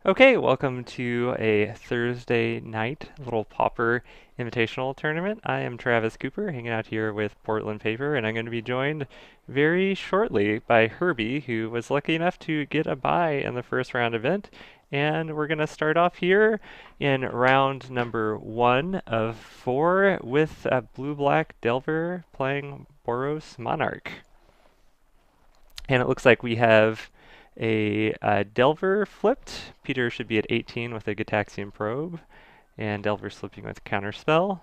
Okay, welcome to a Thursday night little Pauper Invitational tournament. I am Travis Cooper, hanging out here with Portland Paper, and I'm going to be joined very shortly by Herbie, who was lucky enough to get a bye in the first round event. And we're going to start off here in round number 1 of 4 with Blue-Black Delver playing Boros Monarch. And it looks like we have a Delver flipped. Peter should be at 18 with a Gitaxian Probe, and Delver slipping with Counterspell.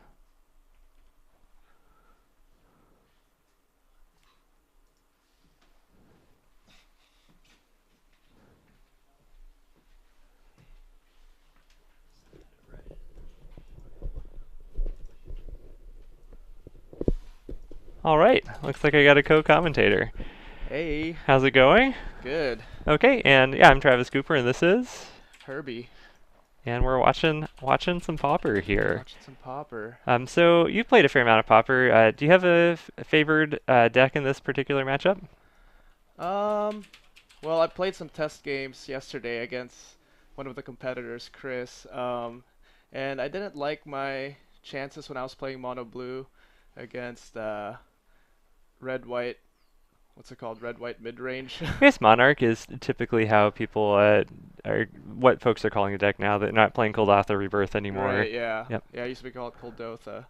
All right, looks like I got a co-commentator. Hey, How's it going? good. Okay, and yeah, I'm Travis Cooper, and this is, Herbie, and we're watching some Pauper here. watching some Pauper. So you've played a fair amount of Pauper. Do you have a favored deck in this particular matchup? Um, well, I played some test games yesterday against one of the competitors, Chris. And I didn't like my chances when I was playing Mono Blue against Red White. What's it called? Red White mid range. I guess Monarch is typically how people are what folks are calling the deck now. They're not playing Golgotha Rebirth anymore. Right? Yeah. Yep. Yeah, I used to be called Kuldotha.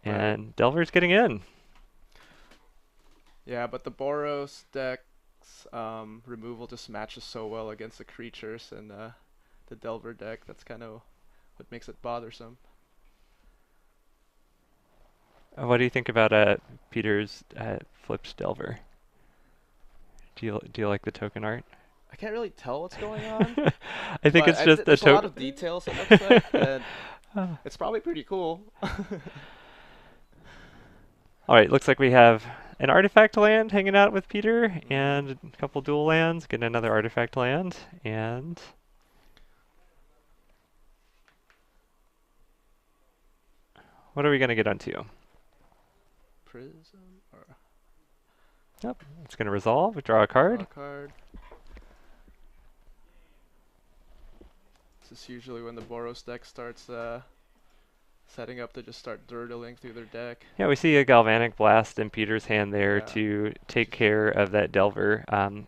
And Delver's getting in. Yeah, but the Boros deck's removal just matches so well against the creatures and the Delver deck. That's kind of what makes it bothersome. What do you think about Peter's flipped Delver? Do you like the token art? I can't really tell what's going on, I think but it's just a there's a lot token. of details, it looks like, and it's probably pretty cool. All right, looks like we have an artifact land hanging out with Peter, and a couple dual lands, getting another artifact land, and what are we gonna get onto? Prism or Yep, it's gonna resolve, draw a draw card. a card. This is usually when the Boros deck starts setting up to just start dirtling through their deck. Yeah, we see a Galvanic Blast in Peter's hand there Yeah. to take care of that Delver.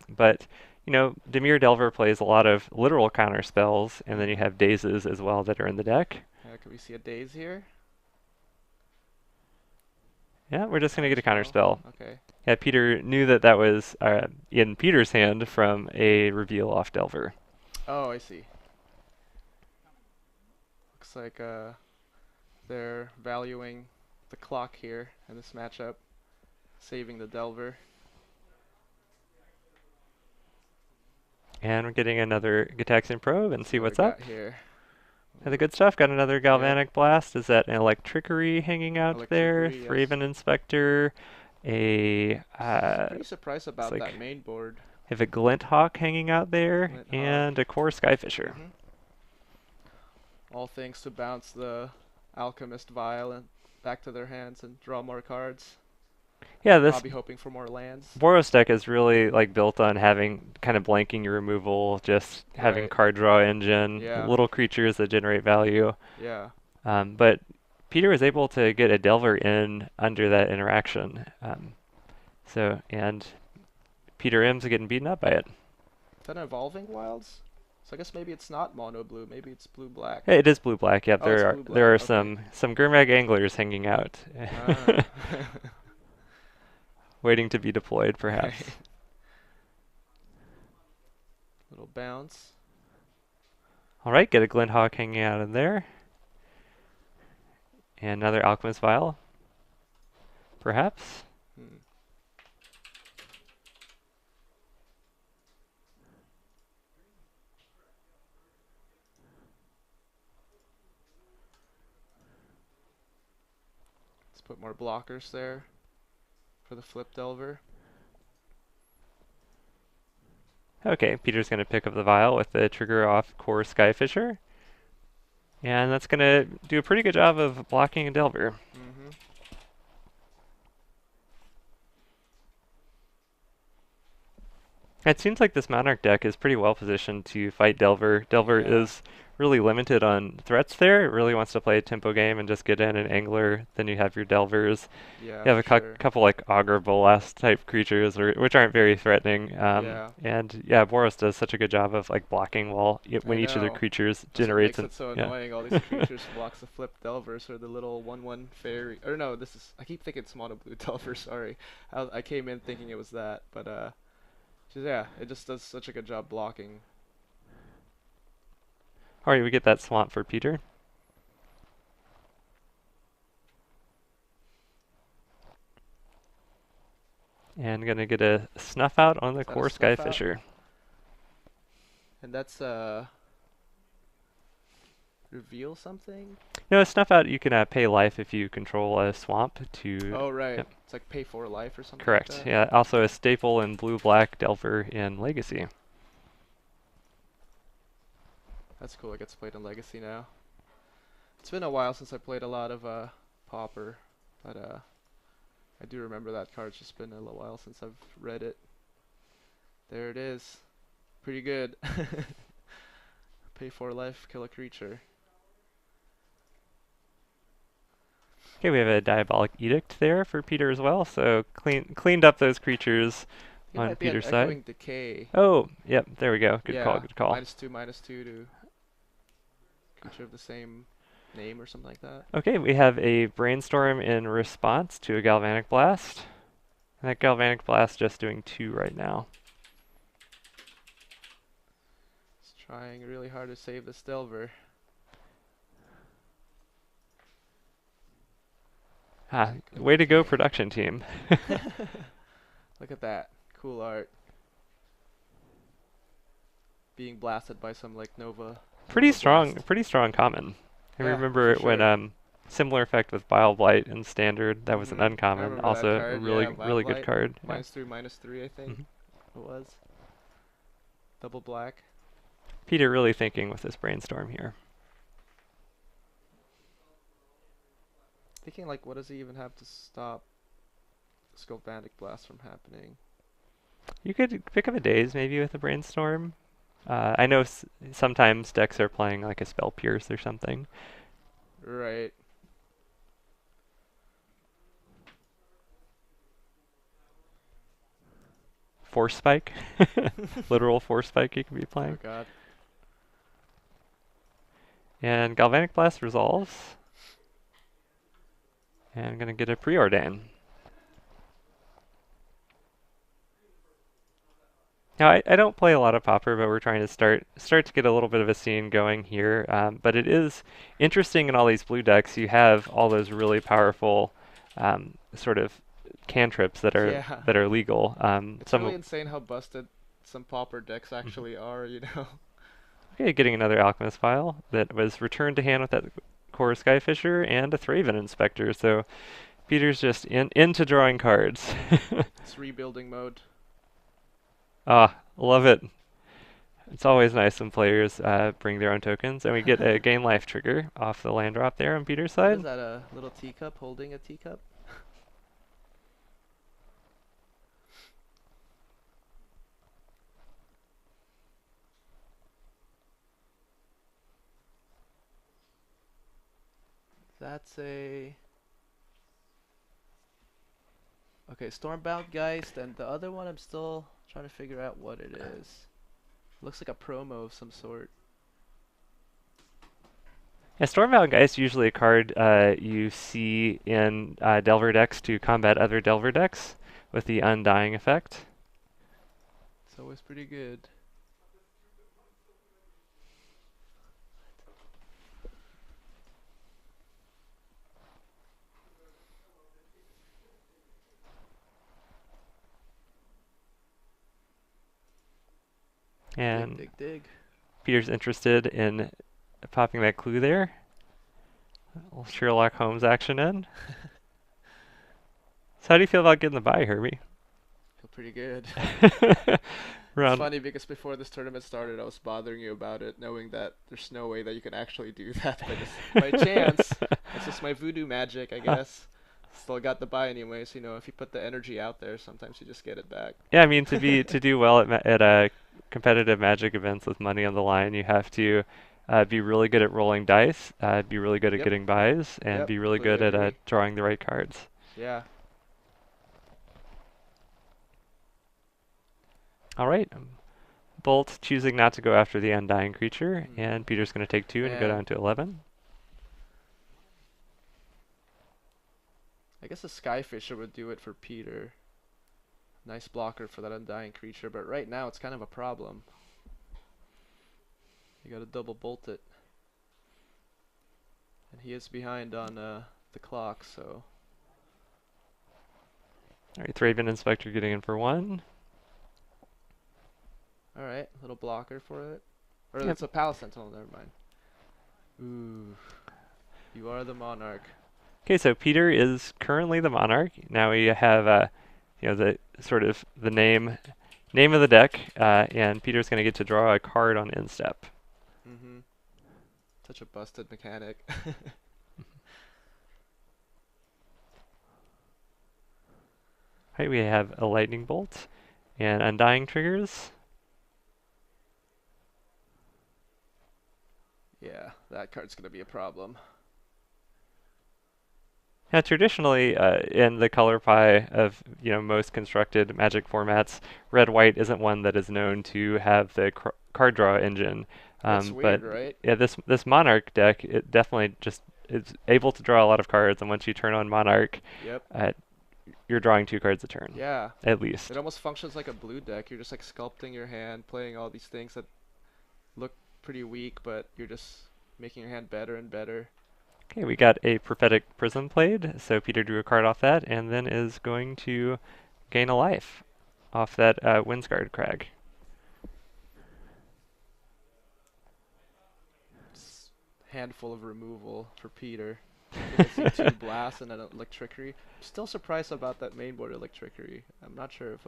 But, Dimir Delver plays a lot of literal counter spells, and then you have Dazes as well that are in the deck. Can we see a daze here? Yeah, we're just going to get a counter spell. Okay. Yeah, Peter knew that that was in Peter's hand from a reveal off Delver. Oh, I see. Looks like they're valuing the clock here in this matchup, saving the Delver. And we're getting another Gitaxian Probe and see What what's we up. got here. The good stuff. Got another Galvanic Blast. Is that an Electrickery hanging out there? Electrickery, yes. Thraven Inspector. Pretty surprised about like that main board. Have a Glint Hawk hanging out there, Glint Hawk. and a Core Skyfisher. All things to bounce the Alchemist Vial and back to their hands and draw more cards. Yeah, this Probably hoping for more lands. Boros deck is really like built on having kind of blanking your removal, just having Right. card draw engine, Yeah. little creatures that generate value. Yeah. But Peter was able to get a Delver in under that interaction. And Peter M's getting beaten up by it. Is that Evolving Wilds? So I guess maybe it's not mono blue. Maybe it's blue black. Hey, it is blue black. Yep, Oh, it's there are blue-black, there are okay. some Gurmag anglers hanging out, Ah. waiting to be deployed, perhaps. Right. Little bounce. All right, get a Glint Hawk hanging out in there. And another Alchemist Vial, perhaps. Hmm. Let's put more blockers there for the flip Delver. Okay, Peter's going to pick up the vial with the trigger off Core Skyfisher. And that's going to do a pretty good job of blocking a Delver. It seems like this Monarch deck is pretty well positioned to fight Delver. Delver Yeah, is really limited on threats there. It really wants to play a tempo game and just get in an Angler. Then you have your Delvers. yeah, You have for a sure. couple like Augur Bolas type creatures, which aren't very threatening. Yeah, And yeah, Boros does such a good job of like blocking I when each of their know. creatures That's what generates makes an it so yeah. annoying. All these creatures blocks the flip Delvers or the little 1/1 fairy. Or no, this is. I keep thinking it's mono blue Delver. Sorry, I came in thinking it was that, but yeah, it just does such a good job blocking. All right, we get that swamp for Peter, and gonna get a snuff out on the Is that a core snuff out? Skyfisher. And that's reveal something. No, a snuff out you can pay life if you control a swamp to. Oh right, Yep, it's like pay for life or something like correct. that. Yeah, also a staple in blue-black Delver in Legacy. That's cool. It gets played in Legacy now. It's been a while since I played a lot of Pauper, but I do remember that card. It's just been a little while since I've read it. There it is. Pretty good. Pay for life, kill a creature. Okay, we have a Diabolic Edict there for Peter as well, so cleaned up those creatures I think it on might be an Peter's side. Echoing Decay. Oh, yep, there we go. Good call, Yeah, good call. -2/-2 to creature of the same name or something like that. Okay, we have a Brainstorm in response to a Galvanic Blast. And that Galvanic Blast just doing 2 right now. It's trying really hard to save this Delver. Ah, Echoing way to go, Decay. production team. Look at that. Cool art. Being blasted by some like Nova Blast. Pretty strong common. I Yeah, remember for it when sure. similar effect with Bile Blight in Standard. That was an I uncommon. remember that Also a card. really Yeah, Vile really good Blight. card. Yeah. -3/-3, I think Mhm. it was. Double black. Peter really thinking with this Brainstorm here. Thinking like, what does he even have to stop Sculptantic Blast from happening? You could pick up a Daze maybe with a Brainstorm. I know sometimes decks are playing like a Spell Pierce or something. Right. Force Spike. Literal Force Spike you could be Oh playing. god. And Galvanic Blast resolves. And I'm gonna get a Preordain. Now I don't play a lot of Pauper, but we're trying to start to get a little bit of a scene going here. But it is interesting in all these blue decks. You have all those really powerful sort of cantrips Yeah. that are legal. It's Some really insane how busted some Pauper decks Mhm. actually are, you know? Okay, getting another Alchemist file that was returned to hand with that core Skyfisher and a Thraven Inspector. So Peter's just into drawing cards. It's rebuilding mode. Ah, love it. It's always nice when players bring their own tokens, and we get a gain life trigger off the land drop there on Peter's What is side. that, a little teacup holding a teacup? That's a... Okay, Stormbound Geist, and the other one I'm still trying to figure out what it is. Looks like a promo of some sort. Yeah, Stormbound Geist usually a card you see in Delver decks to combat other Delver decks with the Undying effect. It's always pretty good. Dig, And dig, dig. Peter's interested in popping that clue there. A little Sherlock Holmes action in. So how do you feel about getting the buy, Herbie? Feel pretty good. It's Round funny because before this tournament started, I was bothering you about it, knowing that there's no way that you can actually do that by just by chance. It's just my voodoo magic, I guess. Still got the buy anyways. If you put the energy out there, sometimes you just get it back. Yeah, I mean to do well at competitive Magic events with money on the line, you have to be really good at rolling dice, be really good at Yep. getting buys, and Yep. be really Completely good at agree. drawing the right cards. Yeah. All right. Bolt choosing not to go after the undying creature, Hmm. and Peter's going to take 2 and go Man, down to 11. I guess a Skyfisher would do it for Peter. Nice blocker for that undying creature, but right now it's kind of a problem. You gotta double bolt it. And he is behind on the clock, so. All right, Thraben Inspector getting in for 1. Alright, little blocker for it. Or Yep. it's a Palace Sentinel, never mind. Ooh. You are the Monarch. Okay, so Peter is currently the Monarch. Now we have the sort of the name of the deck, and Peter's going to get to draw a card on instep. Mm-hmm. Such a busted mechanic. Right, we have a lightning bolt and undying triggers. Yeah, that card's gonna be a problem. Now, traditionally, in the color pie of most constructed Magic formats, red-white isn't one that is known to have the card draw engine. It's But weird, right? yeah, this Monarch deck, it definitely just is able to draw a lot of cards, and once you turn on Monarch, Yep. uh, you're drawing 2 cards a turn, Yeah. at It least. almost functions like a blue deck. You're just like sculpting your hand, playing all these things that look pretty weak, but you're just making your hand better and better. Okay, we got a Prophetic Prism played, so Peter drew a card off that, and then is going to gain a life off that Windsguard Crag. It's handful of removal for Peter. I think I see two blasts and an electrickery. I'm still surprised about that mainboard electrickery. I'm not sure if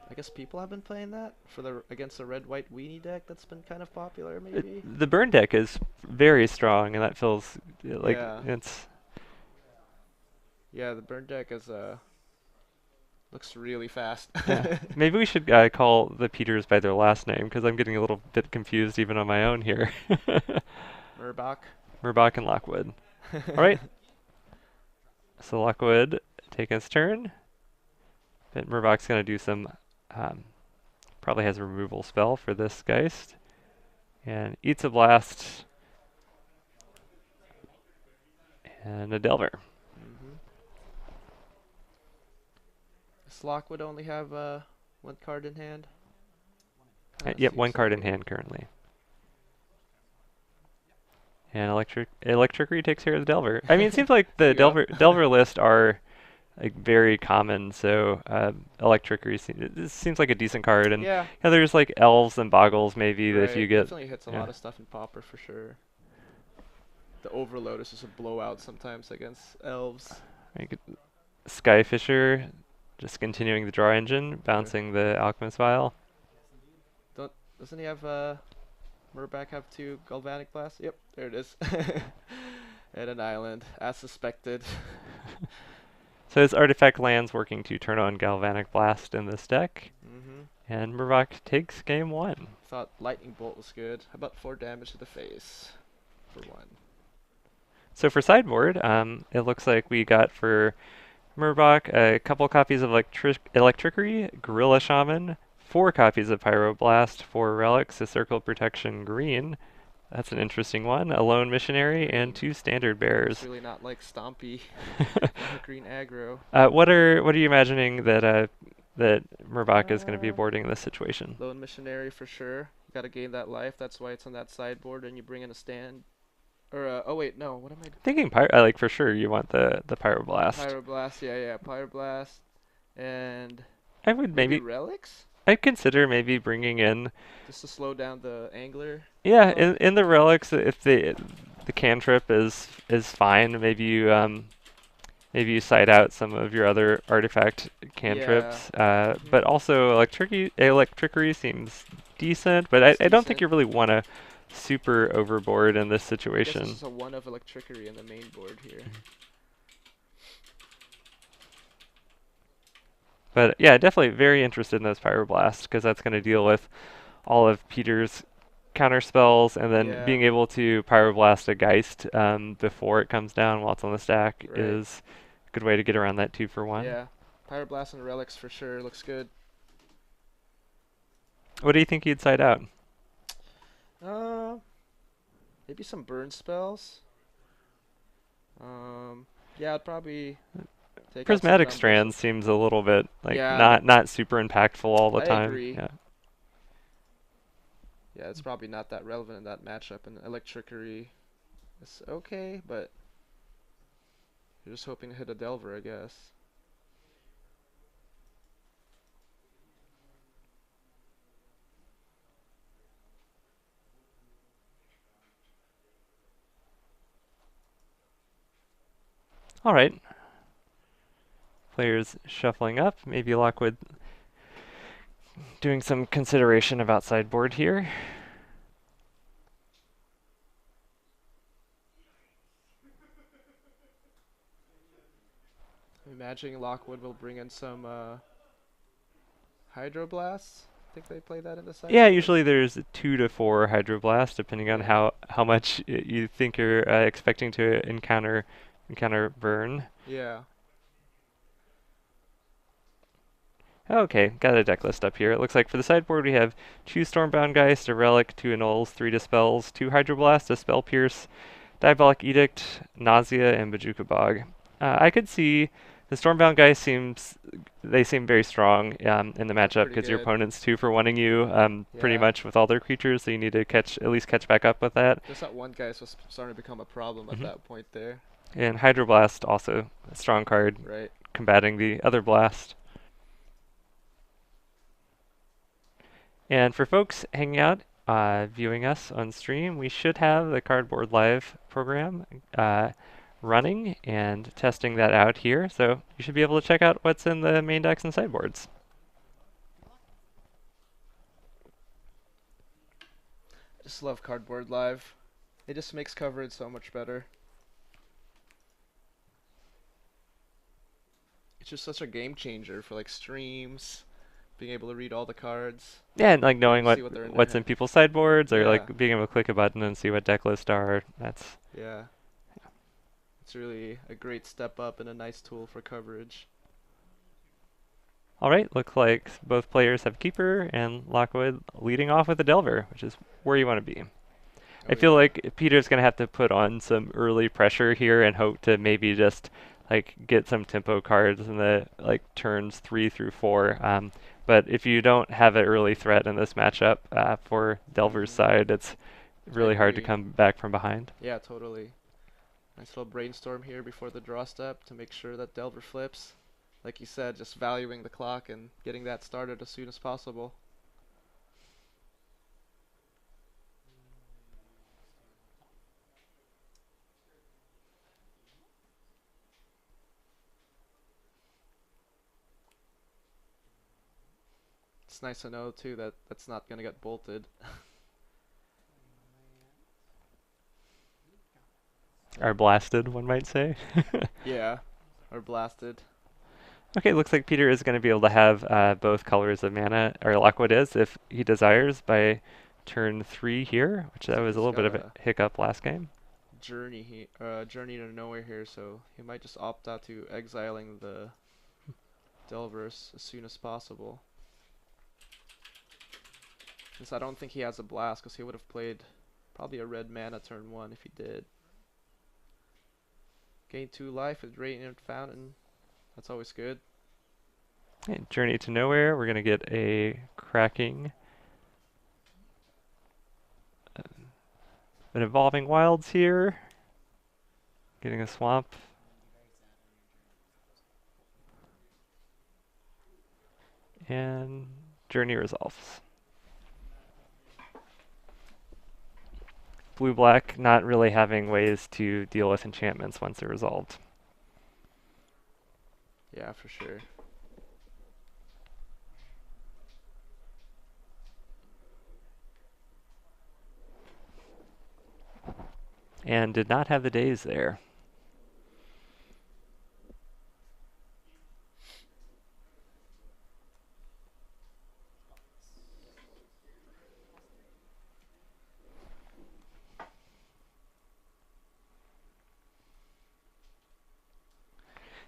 I guess people have been playing that for the against the red white weenie deck that's been kind of popular maybe. The burn deck is very strong, and that feels like Yeah. it's. Yeah, the burn deck is looks really fast. Yeah. Maybe we should call the Peters by their last name, because I'm getting a little bit confused even on my own here. Murbach. Murbach and Lockwood. All right, so Lockwood taking his turn. But Murbach's going to do some. Probably has a removal spell for this Geist. And eats a blast. And a Delver. Mhm. Does Lockwood only have one card in hand? Kinda Yep, seems 1 card in so. hand currently. And Electrickery takes care of the Delver. I mean, it seems like the Yep. Delver list are like very common, so Electrickery it seems like a decent card. And Yeah. there's like Elves and Boggles maybe that if you Right. get. Definitely hits a Yeah. lot of stuff in Pauper for sure. The Overload is just a blowout sometimes against elves. Like Skyfisher, just continuing the draw engine, Okay. bouncing the Alchemist Vial. Doesn't he have Murbach have two Galvanic Blasts? Yep, there it is. And an island, as suspected. So his artifact lands working to turn on Galvanic Blast in this deck, Mhm. and Murloc takes game 1. Thought Lightning Bolt was good. How about 4 damage to the face for 1? So for sideboard, it looks like we got for Murloc a couple copies of Electrickery, Gorilla Shaman, 4 copies of Pyroblast, 4 relics, a Circle of Protection green. That's an interesting one. A Lone Missionary and Green. 2 Standard It's Bearers. really not like Stompy. Green aggro. What are you imagining that Murloc is going to be Uh, boarding in this situation? Lone Missionary for sure. You gotta gain that life. That's why it's on that sideboard, and you bring in a stand. Or oh wait, no. What am I? Thinking like for sure you want the Pyroblast. Pyroblast. Yeah, Pyroblast, and I would maybe maybe relics, I'd consider maybe bringing in. just to slow down the angler. Yeah, Well, in the relics, if the cantrip is fine, maybe you side out some of your other artifact yeah. cantrips. But Mhm. also electrickery seems decent, but It's I don't think decent. you really want to super overboard in this I guess this situation. is a one of Electrickery in the main board here. But yeah, definitely very interested in those Pyroblast because that's going to deal with all of Peter's counter spells, and then Yeah, being able to Pyroblast a Geist before it comes down while it's on the stack right. is a good way to get around that 2-for-1. Yeah. Pyroblast and Relics for sure. Looks good. What do you think you'd side out? Uh, maybe some burn spells. Um, yeah, I'd probably take out some Prismatic numbers. Strand seems a little bit like Yeah, not super impactful all the I time. agree. Yeah. Yeah, it's probably not that relevant in that matchup. And Electricity is okay, but you're just hoping to hit a Delver, I guess. All right. Players shuffling up. Maybe Lockwood doing some consideration about sideboard here. I'm imagining Lockwood will bring in some Hydroblasts. I think they play that in the Yeah, sideboard. usually there's 2 to 4 Hydroblast, depending on Yeah. how much you think you're expecting to encounter burn. Yeah. Okay, got a deck list up here. It looks like for the sideboard we have 2 Stormbound Geist, a Relic, 2 Annuls, 3 Dispels, 2 Hydroblast, a Spell Pierce, Diabolic Edict, Nausea, and Bajuka Bog. I could see the Stormbound guys they seem very strong in the They're matchup pretty because your good. opponent's 2 for 1ing you pretty Yeah. much with all their creatures, so you need to at least catch back up with that. Just that one guy was starting to become a problem at hmm that point there. And Hydroblast also a strong card Right. combating the other blast. And for folks hanging out, viewing us on stream, we should have the Cardboard Live program running and testing that out here. So you should be able to check out what's in the main decks and sideboards. I just love Cardboard Live. It just makes coverage so much better. It's just such a game changer for like streams, being able to read all the cards, Yeah, and like being knowing able to see what they're in their what's in hand. people's sideboards, or Yeah, like being able to click a button and see what deck lists are. That's yeah. It's really a great step up and a nice tool for coverage. all right. Looks like both players have Keeper and Lockwood leading off with a Delver, which is where you want to be. I Oh feel yeah. like Peter's gonna have to put on some early pressure here and hope to maybe just like get some tempo cards in the like turns 3 through 4. But if you don't have an early threat in this matchup for Delver's Mhm. side, it's I really hard to agree. come back from behind. Yeah, totally. Nice little brainstorm here before the draw step to make sure that Delver flips. Like you said, just valuing the clock and getting that started as soon as possible. It's nice to know too that that's not gonna get bolted. Are blasted, one might say. Yeah, or blasted. Okay, looks like Peter is going to be able to have both colors of mana, or Lockwood is, if he desires, by turn 3 here, which Looks that like was a he's little got bit of a a hiccup last game. journey to nowhere here, so he might just opt out to exiling the Delvers as soon as possible. Since I don't think he has a blast, because he would have played probably a red mana turn 1 if he did. Gain 2 life with Radiant Fountain. That's always good. Okay, Journey to Nowhere, we're going to get a cracking, an Evolving Wilds here, getting a Swamp, and Journey resolves. Blue-black not really having ways to deal with enchantments once they're resolved. Yeah, for sure. And did not have the days there.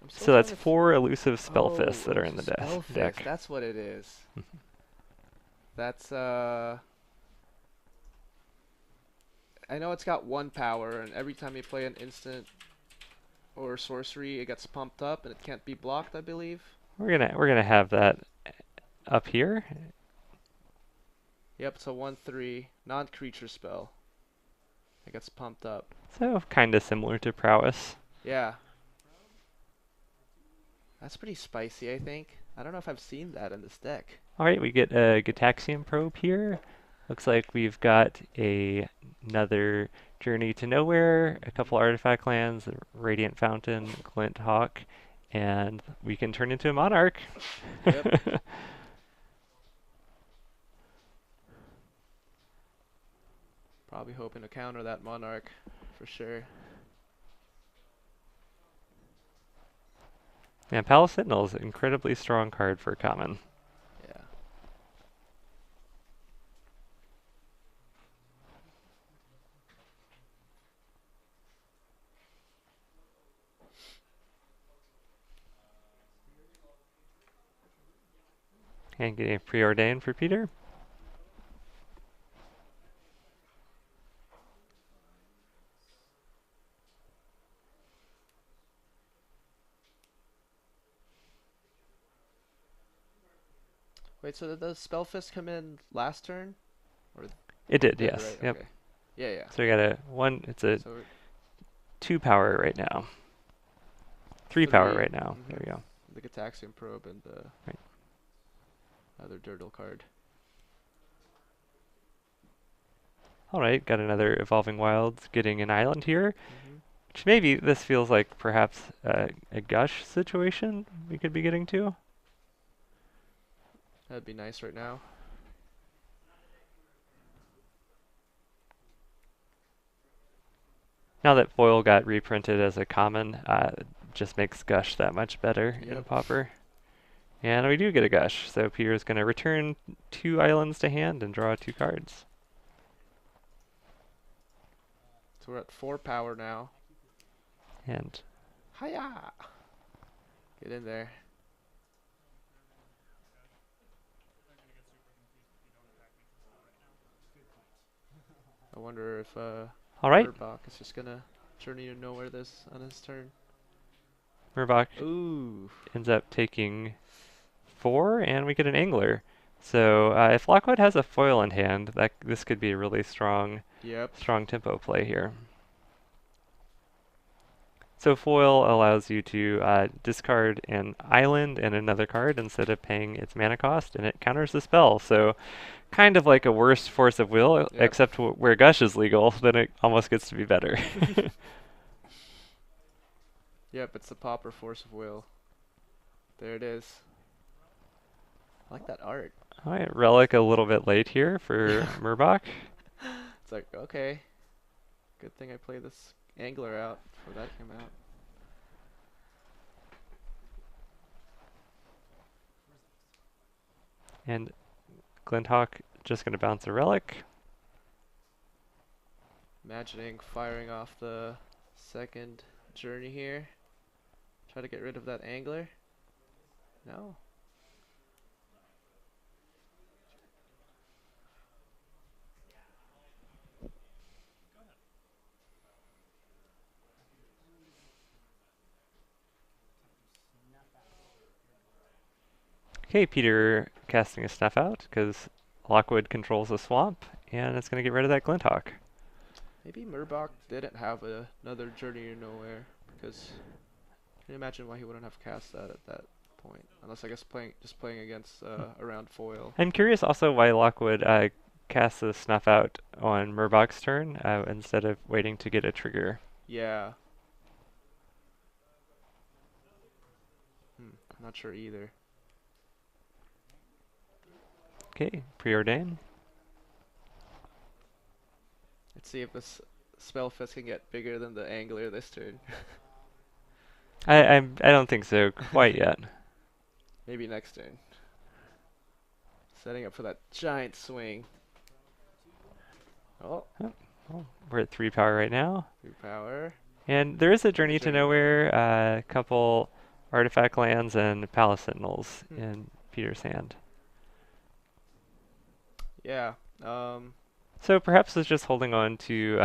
I'm still So trying that's to. 4 elusive Oh, spellfists that are in elusive the spellfist. deck. That's what it is. That's I know it's got 1 power, and every time you play an instant or sorcery, it gets pumped up, and it can't be blocked, I believe. We're gonna have that up here. Yep, it's a 1/3 non-creature spell. It gets pumped up. So kind of similar to prowess. Yeah, that's pretty spicy, I think. I don't know if I've seen that in this deck. All right, we get a Gitaxian probe here. Looks like we've got another Journey to Nowhere, a couple artifact lands, a Radiant Fountain, Glint Hawk, and we can turn into a Monarch. Yep. Probably hoping to counter that Monarch for sure. Yeah, Palace Sentinel is an incredibly strong card for common. Yeah. And getting preordained for Peter. Wait, so did the Spellfist come in last turn? Or It did, did, yes. right? Yep. Okay. Yeah, yeah. So we got a one. It's a So 2 power right now. 3 power 3. right now. There we go. The Gitaxian Probe and the Right. other Dirtle card. All right, got another Evolving Wilds getting an island here. Mm-hmm. Which maybe this feels like perhaps a gush situation we could be getting to. That'd be nice right now. Now that foil got reprinted as a common, it just makes gush that much better in Yep. Pauper. And we do get a gush, so Peter's going to return 2 islands to hand and draw 2 cards. So we're at 4 power now. And Hiya! Get in there. I wonder if all right, Murbach is just gonna Journey to Nowhere this on his turn. Murbach Ooh. ends up taking 4, and we get an Angler. So if Lockwood has a foil in hand, this could be a really strong Yep. tempo play here. So foil allows you to discard an island and another card instead of paying its mana cost, and it counters the spell. So kind of like a worse Force of Will, Yep. except where Gush is legal, then it almost gets to be better. Yep, it's the Pauper Force of Will. There it is. I like that art. All right, Relic a little bit late here for Murbach. It's like, okay. Good thing I played this Angler out before that came out. And Glinthawk just going to bounce a Relic. Imagining firing off the second Journey here. Try to get rid of that Angler. No. Okay, Peter casting a Snuff Out because Lockwood controls the swamp, and it's going to get rid of that Glinthawk. Maybe Murbach didn't have another Journey to Nowhere, because can you imagine why he wouldn't have cast that at that point? Unless I guess just playing against around foil. I'm curious also why Lockwood casts a Snuff Out on Murbach's turn instead of waiting to get a trigger. Yeah. Not sure either. Okay, preordain. Let's see if this Spellfist can get bigger than the Angler this turn. I don't think so quite yet. Maybe next turn. Setting up for that giant swing. Oh, Well, we're at 3 power right now. 3 power. And there is a Journey to Journey. Nowhere, a couple artifact lands and palace sentinels Hmm. in Peter's hand. Yeah. So perhaps it's just holding on to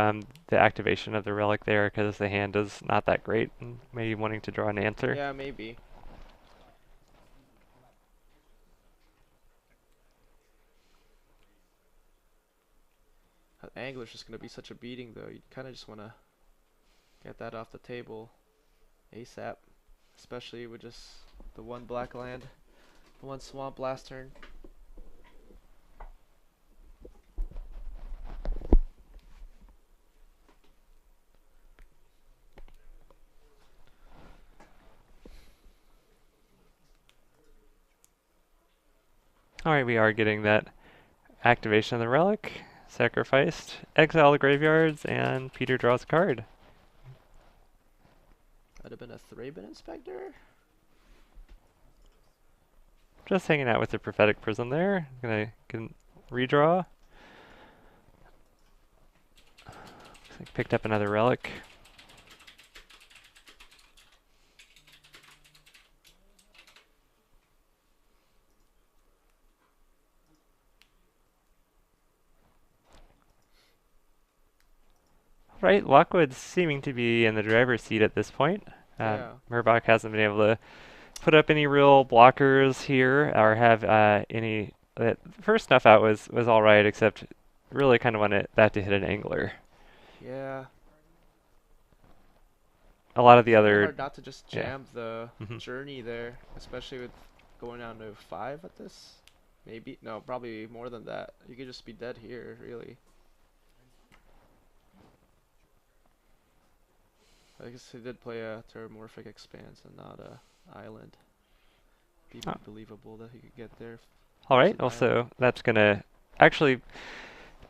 the activation of the relic there because the hand is not that great and maybe wanting to draw an answer. Yeah, maybe. Angler's just gonna be such a beating though. You kind of just want to get that off the table ASAP, especially with just the one black land, the one swamp last turn. Alright, we are getting that activation of the relic. Sacrificed, exile the graveyards, and Peter draws a card. That'd have been a Thraben Inspector. Just hanging out with the prophetic prism there. Gonna redraw. Looks like picked up another relic. Right, Lockwood's seeming to be in the driver's seat at this point. Yeah. Murbach hasn't been able to put up any real blockers here or have any. The first snuff out was all right, except really kind of wanted that to hit an angler. Yeah. A lot of the It's kind of other, hard not to just yeah. jam the Mhm. journey there, especially with going down to 5 at this. Maybe. No, probably more than that. You could just be dead here, really. I guess he did play a Terramorphic Expanse and not a Island. Be Oh, believable that he could get there. all Use right. an Island. Also, that's gonna actually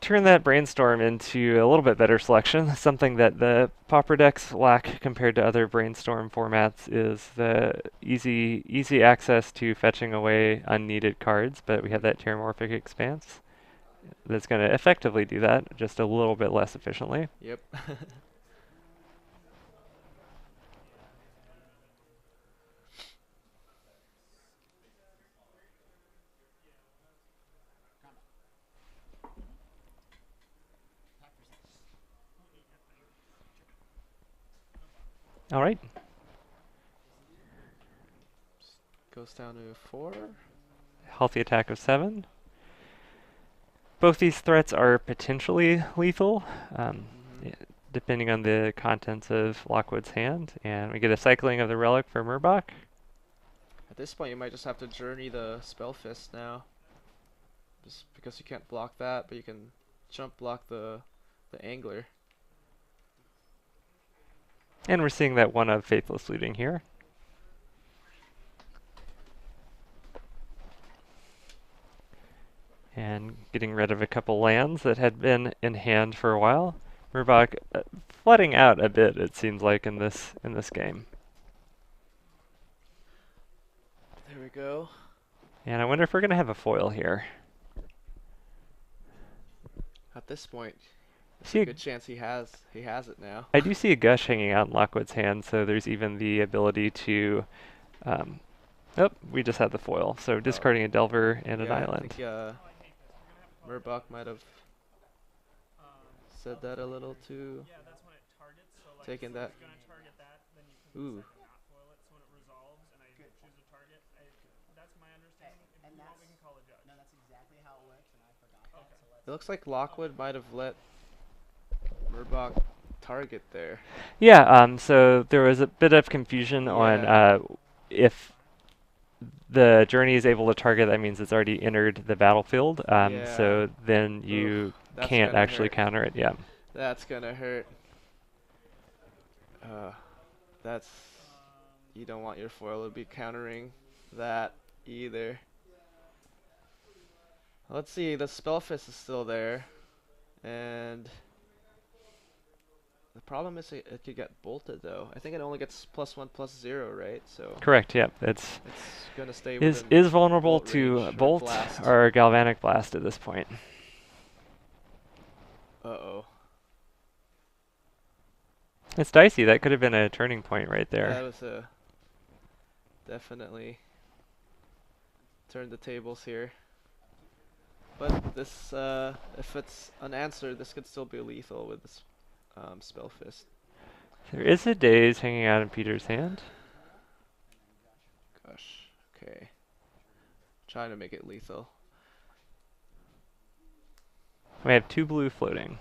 turn that brainstorm into a little bit better selection. Something that the Pauper decks lack compared to other brainstorm formats is the easy access to fetching away unneeded cards, but we have that Terramorphic Expanse that's going to effectively do that, just a little bit less efficiently. Yep. All right. Goes down to 4. Healthy attack of 7. Both these threats are potentially lethal, Mm-hmm. depending on the contents of Lockwood's hand, and we get a cycling of the relic for Murbach. At this point, you might just have to journey the Spellfist now. Just because you can't block that, but you can jump block the Angler. And we're seeing that one of Faithless Looting here. And getting rid of a couple lands that had been in hand for a while. Murbach flooding out a bit, it seems like, in this game. There we go. And I wonder if we're going to have a foil here. At this point, there's See a a good chance he has it now. I do see a gush hanging out in Lockwood's hand, so there's even the ability to. Um, oh, we just had the foil, so Oh. discarding a Delver and an Yeah, I island. think Murbach might have said that a little too. Taking that. Ooh. It looks like Lockwood might have let Murbach target there. Yeah, so there was a bit of confusion on Yeah. if the journey is able to target, that means it's already entered the battlefield. Yeah. So then Oof. you That's can't gonna actually hurt. counter it. Yeah. That's gonna hurt. Uh, that's you don't want your foil to be countering that either. Let's see, the Spellfist is still there, and the problem is it could get bolted though. I think it only gets +1/+0, right? So Correct. Yep. It's gonna stay is within is vulnerable bolt to range or bolt blast. or galvanic blast at this point. Uh-oh. It's dicey. That could have been a turning point right Yeah, there. that was a definitely turn the tables here. But this, if it's unanswered, this could still be lethal with this spell fist. There is a daze hanging out in Peter's hand. Gosh. Okay. Trying to make it lethal. We have 2 blue floating.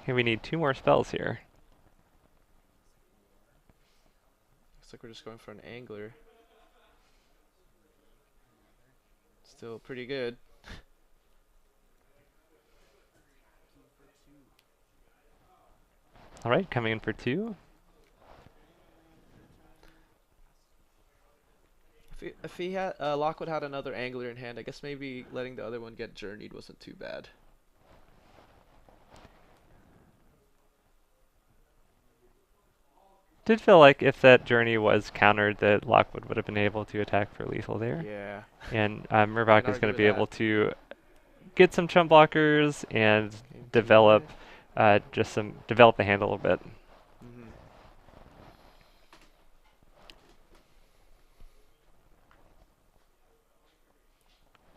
Okay, we need 2 more spells here. Looks like we're just going for an angler. Still pretty good. Alright, coming in for 2. If he had Lockwood had another angler in hand, I guess maybe letting the other one get journeyed wasn't too bad. Did feel like if that journey was countered that Lockwood would have been able to attack for lethal there. Yeah. And Can't Murdoch is argue going to with be that. able to get some chump blockers and Game two develop here. develop the hand a little bit. Mhm.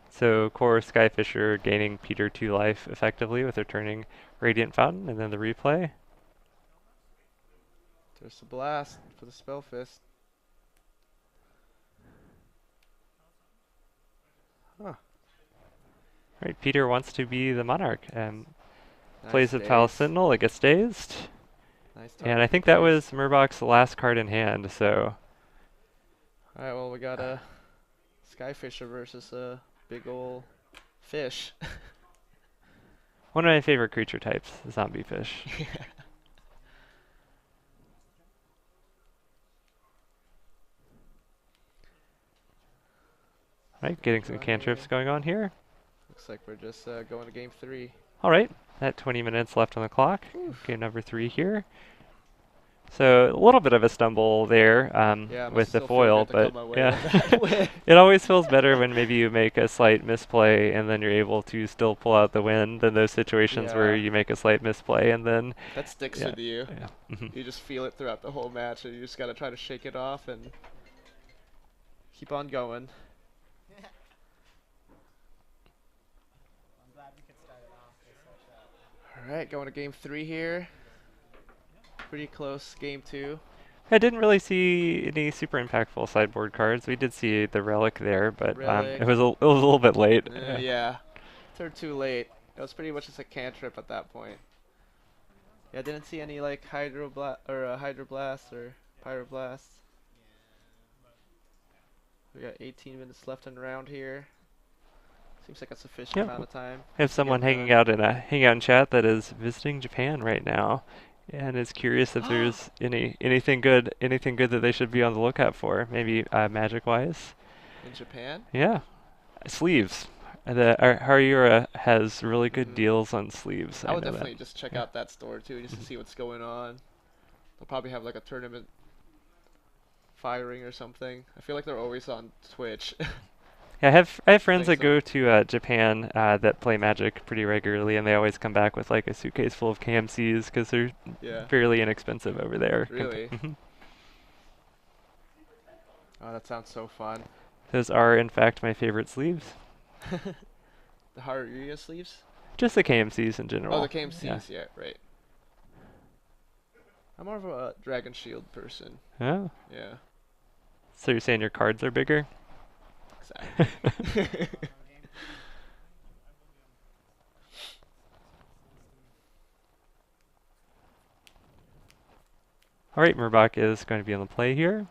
So core Skyfisher gaining Peter 2 life effectively with returning Radiant Fountain, and then the replay. There's the blast for the spell fist. Huh. Right, Peter wants to be the Monarch and plays Nice the Palace days. Sentinel. It gets dazed, Nice and I targeting think that plays. was Murbach's last card in hand. So Alright, well we got a Skyfisher versus a big ol' fish. one of my favorite creature types, zombie fish. Yeah. Right, getting some Going cantrips here. going on here. Looks like we're just going to game 3. All right, that 20 minutes left on the clock. Oof. Game number 3 here. So a little bit of a stumble there Yeah, it must with the still feel foil, good to but come away yeah, with that win. it always feels better when maybe you make a slight misplay and then you're able to still pull out the win than those situations where Yeah, you make a slight misplay and then that sticks yeah, with you. yeah. You just feel it throughout the whole match, and you just gotta try to shake it off and keep on going. Alright, going to game 3 here. Pretty close, game 2. I didn't really see any super impactful sideboard cards. We did see the relic there, but Relic. it was a little bit late. Yeah, turned too late. It was pretty much just a cantrip at that point. Yeah, I didn't see any like hydroblast or pyroblast. We got 18 minutes left in the round here. Seems like a sufficient Yep. amount of time I have to someone get done. hanging out in chat that is visiting Japan right now, and is curious if there's anything good that they should be on the lookout for. Maybe magic wise. In Japan? Yeah, sleeves. Harura has really good Hmm. deals on sleeves. I I would know that. definitely just check Yeah. out that store too, just to Mhm. see what's going on. They'll probably have like a tournament firing or something. I feel like they're always on Twitch Yeah, I have friends playing that some. go to Japan that play Magic pretty regularly, and they always come back with like a suitcase full of KMCs because they're Yeah, fairly inexpensive over there. really. Oh, that sounds so fun. Those are, in fact, my favorite sleeves. The Haruya sleeves? Just the KMCs in Oh, the general. Yeah. KMCs, yeah, right. I'm more of a Dragon Shield person. Oh, Yeah, so you're saying your cards are bigger? exactly. All right, Murbach is going to be on the play here.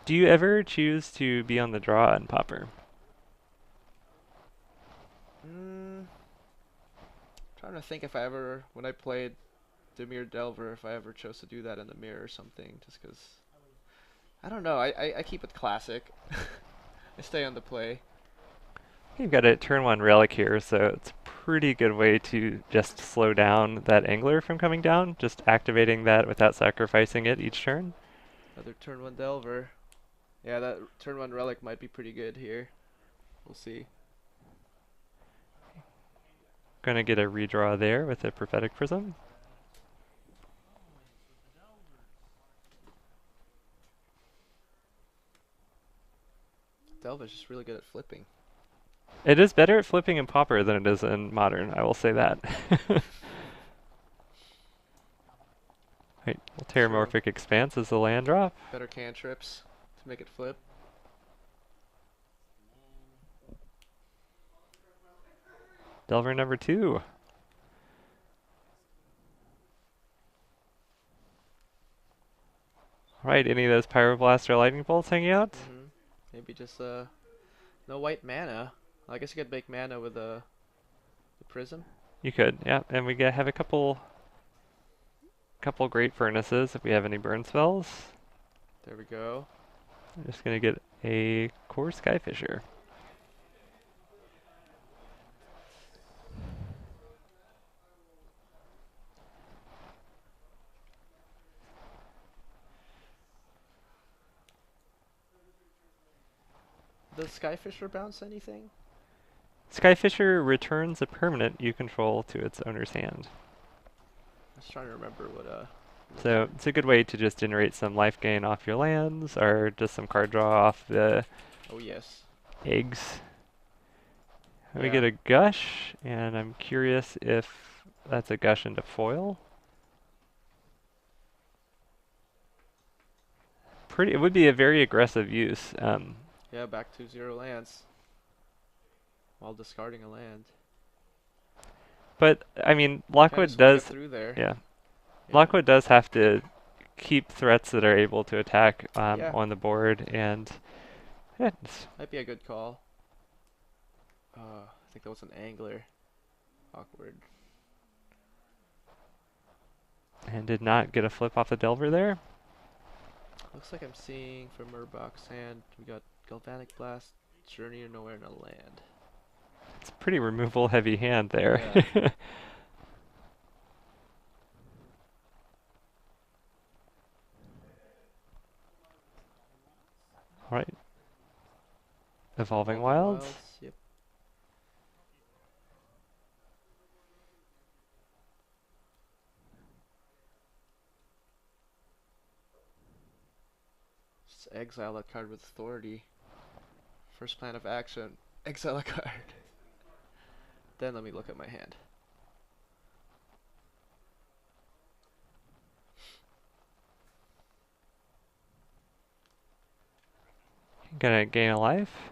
Do you ever choose to be on the draw in Pauper? mm, Trying to think if I ever, when I played Dimir Delver, if I ever chose to do that in the mirror or something, just because, I don't know, I keep it classic. I stay on the play. You've got a turn 1 relic here, so it's pretty good way to just slow down that angler from coming down, just activating that without sacrificing it each turn. Another turn one Delver. Yeah, that turn one relic might be pretty good here. We'll see. Gonna get a redraw there with a Prophetic Prism. Delver's just really good at flipping. It is better at flipping in Pauper than it is in Modern, I will say that. Right, True. Terramorphic Expanse is the land drop. Better cantrips to make it flip. Delver number 2. Right, any of those Pyroblast or Lightning Bolts hanging out? Maybe just no white mana. I guess you could make mana with the prism. You could, yeah. And we have a couple Great Furnaces if we have any burn spells. There we go. I'm just gonna get a Core Skyfisher. Does Skyfisher bounce anything? Skyfisher returns a permanent you control to its owner's hand. I was trying to remember what So it's a good way to just generate some life gain off your lands, or just some card draw off the Oh yes. eggs. We Yeah. get a Gush, and I'm curious if that's a Gush into foil. It would be a very aggressive use. Yeah, back to 0 lands. While discarding a land. But I mean, Kind of Lockwood swing it does, through there. yeah, Yeah. Lockwood does have to keep threats that are able to attack Yeah. on the board, and yeah, Might be a good call. I think that was an angler. Awkward. and did not get a flip off the Delver there. Looks like I'm seeing from Murboch's hand, we got Galvanic Blast, Journey to Nowhere, and a land. It's a pretty removal heavy hand there. Yeah. All right. Evolving Evolving Wilds. Wilds, yep. Just exile that card with authority. First plan of action, exile a card. Then let me look at my hand. Gonna gain a life.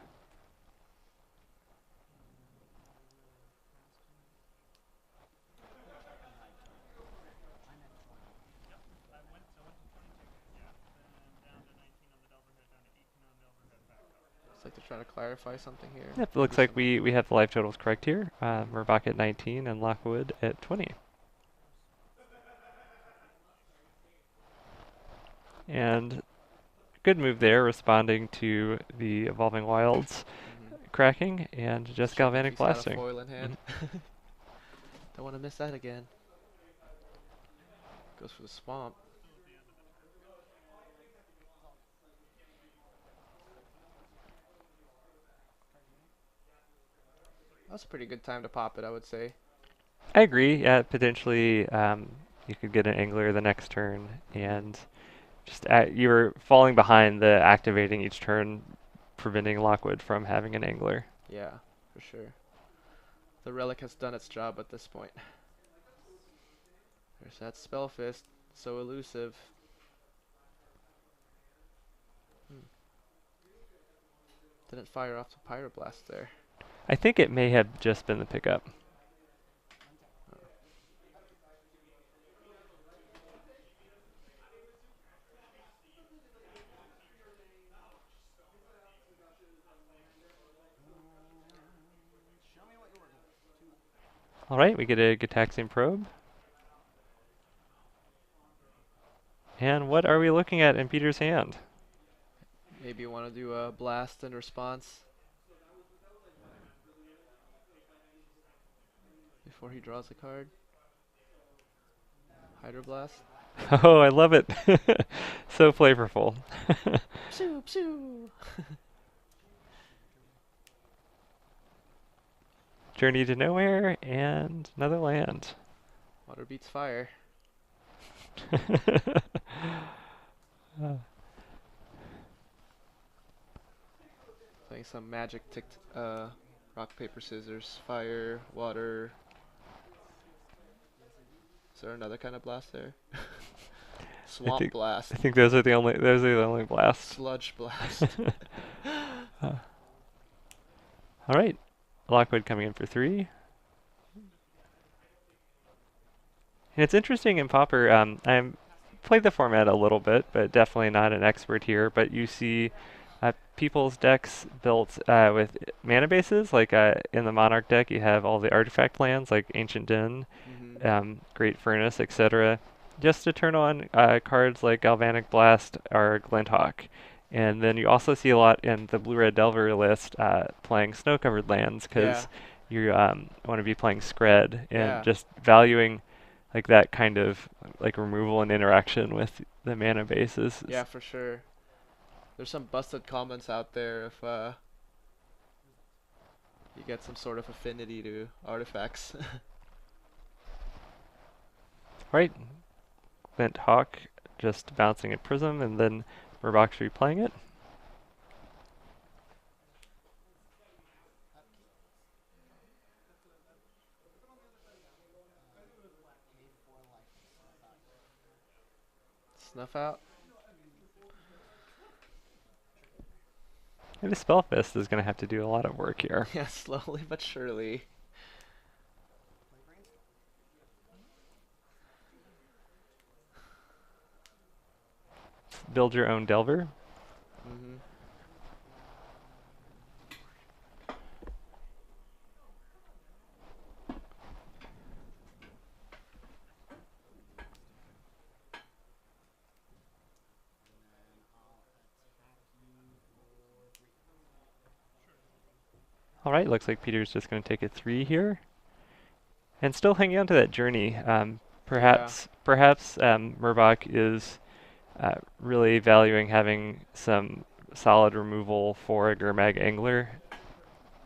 Looks like they're trying to clarify something here. Yep, it Maybe looks like some we have the life totals correct here. Murboch at 19 and Lockwood at 20. And good move there, responding to the Evolving Wilds cracking and just check if Galvanic he's got a Blasting. foil in hand. Don't want to miss that again. Goes for the swamp. That's a pretty good time to pop it, I would say. I agree. Yeah, potentially you could get an Angler the next turn, and just you're falling behind the activating each turn, preventing Lockwood from having an Angler. Yeah, for sure. The relic has done its job at this point. There's that spell fist, so elusive. Didn't fire off the pyroblast there. I think it may have just been the pickup. All right, we get a Gitaxian Probe. And what are we looking at in Peter's hand? Maybe you want to do a blast in response. before he draws a card. Hydroblast. Oh, I love it. So flavorful. Pshoo, pshoo. Journey to Nowhere and another land. Water beats fire. Uh, Playing some magic rock, paper, scissors, fire, water. Is there another kind of blast there? I Swamp think blast. I think those are the only blasts. Sludge blast. Uh, all right, Lockwood coming in for 3. And it's interesting in Pauper. I'm played the format a little bit, but definitely not an expert here. But you see people's decks built with mana bases. Like in the Monarch deck, you have all the artifact lands like Ancient Den, hmm Great Furnace, etc. Just to turn on cards like Galvanic Blast or Glinthawk. And then you also see a lot in the Blue-Red Delver list playing snow-covered lands Yeah, because you want to be playing Scred and yeah, just valuing like that kind of like removal and interaction with the mana bases. yeah, for sure. There's some busted comments out there if you get some sort of affinity to artifacts. Right, Glint Hawk just bouncing a Prism and then Murbox replaying it. Snuff out. And the Spellfist is going to have to do a lot of work here. Yeah, slowly but surely. Build your own Delver. hmm All right, looks like Peter's just going to take a 3 here. And still hanging on to that journey. Yeah, Perhaps Murboc is really valuing having some solid removal for a Gurmag Angler,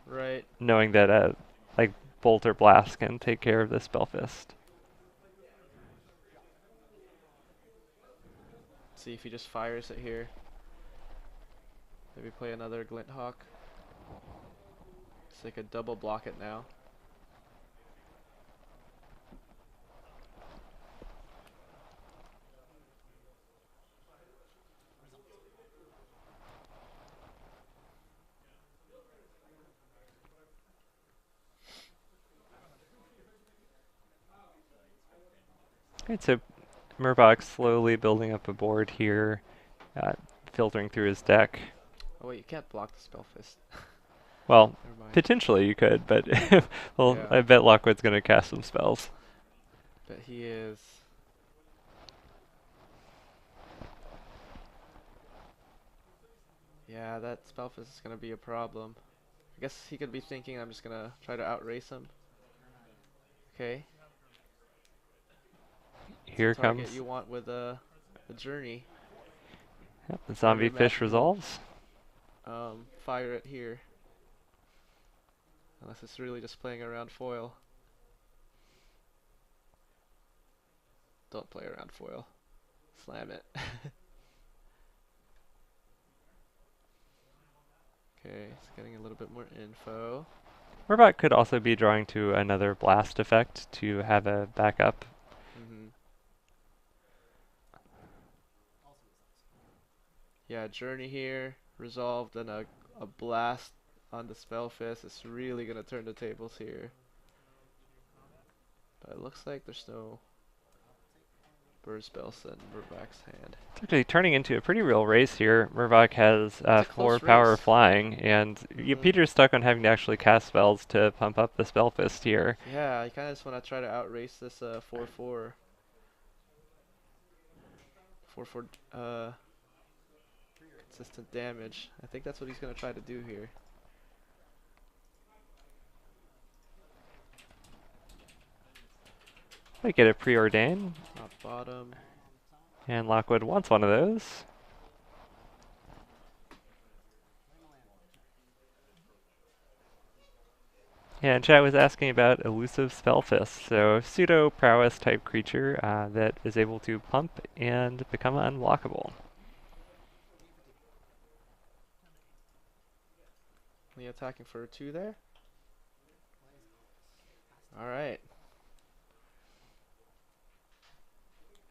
right. knowing that like Bolt or Blast can take care of the Spellfist. See if he just fires it here. Maybe play another Glint Hawk. So they could double block it now. Right, so Murboc slowly building up a board here, uh, filtering through his deck. Oh wait, you can't block the Spellfist. Well, Never mind. potentially you could, but well, Yeah, I bet Lockwood's going to cast some spells. but he is. Yeah, that Spellfist is gonna be a problem. I guess he could be thinking I'm just gonna try to outrace him. Okay, it's a Here target comes you want with the journey. yep, the I would zombie fish imagine he'll resolves. fire it here. Unless it's really just playing around foil. Don't play around foil. Slam it. Okay, it's getting a little bit more info. Murboc could also be drawing to another blast effect to have a backup. hmm Yeah, journey here, resolved, and a blast on the Spellfist. It's really gonna turn the tables here. But it looks like there's no bird spells in Murvac's hand. It's actually turning into a pretty real race here. Murboc has It's a 4 close power race. flying, and hmm Peter's stuck on having to actually cast spells to pump up the Spellfist here. Yeah, I kind of just want to try to outrace this 4/4. 4/4 consistent damage. I think that's what he's gonna try to do here. Might get a preordain, Top bottom. and Lockwood wants one of those. Yeah, and chat was asking about elusive Spellfist, so pseudo prowess type creature that is able to pump and become unblockable. Only attacking for a 2 there. Alright.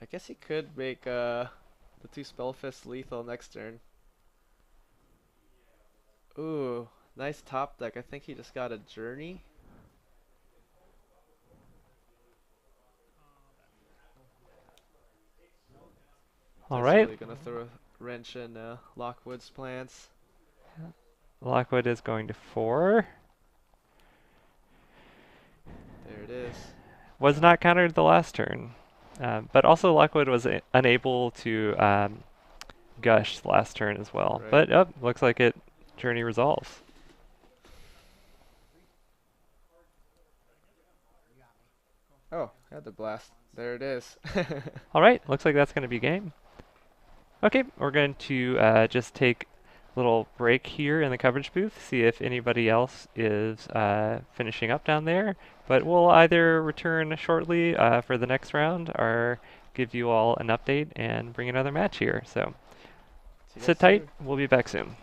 I guess he could make the 2 Spellfists lethal next turn. Ooh, nice top deck. I think he just got a Journey. All That's right, really gonna throw a wrench in Lockwood's plans. Lockwood is going to 4. There it is. Was not countered the last turn, but also Lockwood was unable to gush last turn as well. Right. But oh, looks like it journey resolves. Oh, had the blast. There it is. All right, looks like that's going to be game. Okay, we're going to just take a little break here in the coverage booth, see if anybody else is finishing up down there. But we'll either return shortly for the next round or give you all an update and bring another match here. So See you sit guys tight, soon. we'll be back soon.